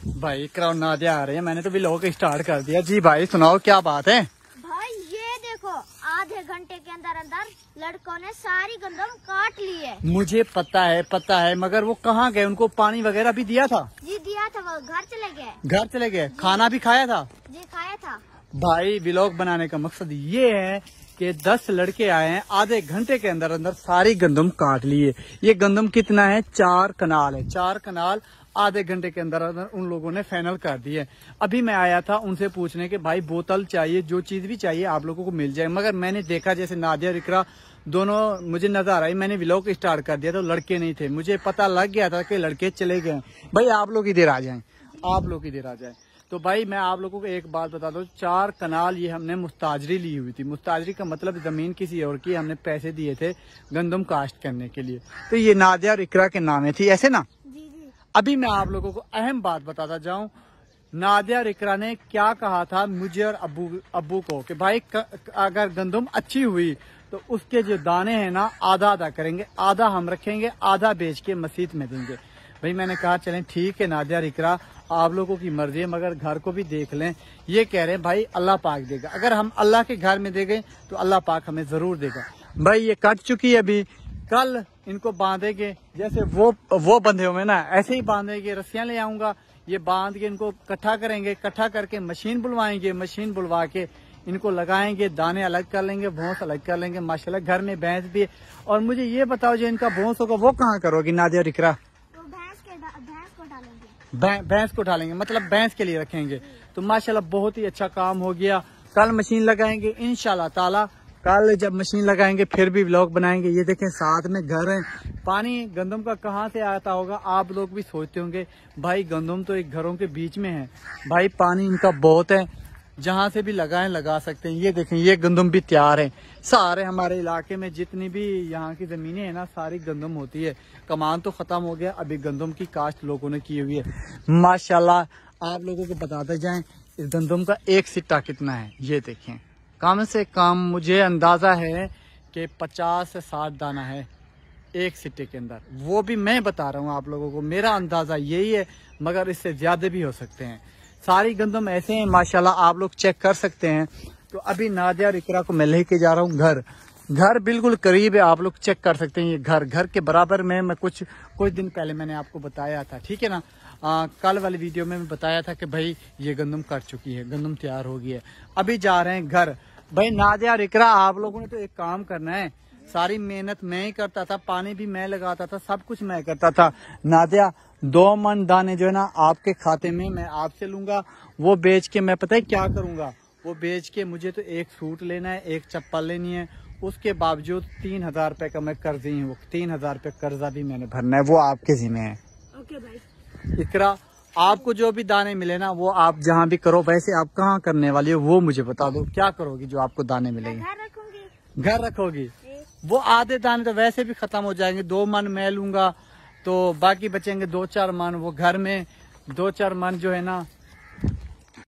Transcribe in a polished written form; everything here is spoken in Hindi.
भाई इकरा और नादिया आ रहे हैं, मैंने तो व्लॉग स्टार्ट कर दिया। जी भाई सुनाओ क्या बात है। भाई ये देखो आधे घंटे के अंदर अंदर लड़कों ने सारी गंदम काट ली है। मुझे पता है, मगर वो कहाँ गए? उनको पानी वगैरह भी दिया था? जी दिया था, वो घर चले गए। घर चले गए? खाना भी खाया था? जी खाया था। भाई व्लॉग बनाने का मकसद ये है कि 10 लड़के आए हैं, आधे घंटे के अंदर अंदर सारी गंदम काट लिए। ये गंदम कितना है? 4 कनाल है। 4 कनाल आधे घंटे के अंदर अंदर उन लोगों ने फाइनल कर दिए। अभी मैं आया था उनसे पूछने के भाई बोतल चाहिए, जो चीज भी चाहिए आप लोगों को मिल जाए, मगर मैंने देखा जैसे नादिया और इकरा दोनों मुझे नजर आई। मैंने व्लॉग स्टार्ट कर दिया तो लड़के नहीं थे, मुझे पता लग गया था कि लड़के चले गए। भाई आप लोग इधर आ जाएं, आप लोग इधर आ जाएं। तो भाई मैं आप लोगों को एक बात बता दूं, 4 कनाल ये हमने मुस्ताजरी ली हुई थी। मुस्ताजरी का मतलब जमीन किसी और की, हमने पैसे दिए थे गंदम काश्त करने के लिए। तो ये नादिया और इकरा के नामे थी, ऐसे ना? जी जी। अभी मैं आप लोगों को अहम बात बताता जाऊं, नादिया और इकरा ने क्या कहा था मुझे और अब्बू को कि भाई अगर गंदम अच्छी हुई तो उसके जो दाने हैं ना आधा आधा करेंगे, आधा हम रखेंगे, आधा बेच के मस्जिद में देंगे। भाई मैंने कहा चलें ठीक है नादिया और इकरा आप लोगों की मर्जी है, मगर घर को भी देख लें। ये कह रहे हैं भाई अल्लाह पाक देगा, अगर हम अल्लाह के घर में देंगे तो अल्लाह पाक हमें जरूर देगा। भाई ये कट चुकी है, अभी कल इनको बांधेंगे, जैसे वो बंधे हुए ना ऐसे ही बांधेंगे। रस्सियां ले आऊंगा, ये बांध के इनको इकट्ठा करेंगे, इकट्ठा करके मशीन बुलवाएंगे, मशीन बुलवा के इनको लगाएंगे, दाने अलग कर लेंगे, भैंस अलग कर लेंगे। माशाल्लाह घर में भैंस भी है। और मुझे ये बताओ जो इनका भैंस होगा वो कहाँ करोगी नादिया और इकरा? भैंस को डालेंगे, मतलब भैंस के लिए रखेंगे। तो माशाल्लाह बहुत ही अच्छा काम हो गया। कल मशीन लगाएंगे इंशाल्लाह ताला। कल जब मशीन लगाएंगे फिर भी व्लॉग बनाएंगे। ये देखें साथ में घर है। पानी गंदम का कहाँ से आता होगा आप लोग भी सोचते होंगे। भाई गंदम तो एक घरों के बीच में है, भाई पानी इनका बहुत है, जहाँ से भी लगाएं लगा सकते हैं। ये देखें ये गंदम भी तैयार है। सारे हमारे इलाके में जितनी भी यहाँ की जमीनें हैं ना सारी गंदम होती है। कमान तो खत्म हो गया, अभी गंदम की काश्त लोगों ने की हुई है। माशाल्लाह आप लोगों को बताते जाएं इस गंदम का एक सिट्टा कितना है। ये देखें कम से कम मुझे अंदाजा है कि 50 से 60 दाना है एक सिट्टे के अंदर। वो भी मैं बता रहा हूँ आप लोगों को, मेरा अंदाजा यही है, मगर इससे ज्यादा भी हो सकते हैं। सारी गंदम ऐसे हैं माशाल्लाह, आप लोग चेक कर सकते हैं। तो अभी नादिया और इकरा को मैं लेके जा रहा हूँ घर बिल्कुल करीब है, आप लोग चेक कर सकते हैं। ये घर के बराबर में मैं कुछ दिन पहले मैंने आपको बताया था, ठीक है ना। कल वाली वीडियो में मैं बताया था कि भाई ये गंदम कट चुकी है, गंदम तैयार हो गई है। अभी जा रहे हैं घर। भाई नादिया और इकरा आप लोगों ने तो एक काम करना है, सारी मेहनत मैं ही करता था, पानी भी मैं लगाता था, सब कुछ मैं करता था। नादिया 2 मन दाने जो है ना आपके खाते में मैं आपसे लूंगा, वो बेच के मैं पता है क्या करूंगा, वो बेच के मुझे तो एक सूट लेना है, एक चप्पल लेनी है, उसके बावजूद 3000 रुपए का मैं कर्जी हूँ, 3000 रुपए कर्जा भी मैंने भरना है, वो आपके जिम्मे है। ओके भाई। इकरा आपको जो भी दाने मिले ना वो आप जहाँ भी करो। वैसे आप कहाँ करने वाली हो वो मुझे बता दो, क्या करोगी जो आपको दाने मिलेंगे? घर रखूंगी। घर रखोगी? वो आधे दाने तो वैसे भी खत्म हो जाएंगे। 2 मन मैं लूंगा तो बाकी बचेंगे 2-4 मन, वो घर में 2-4 मन जो है ना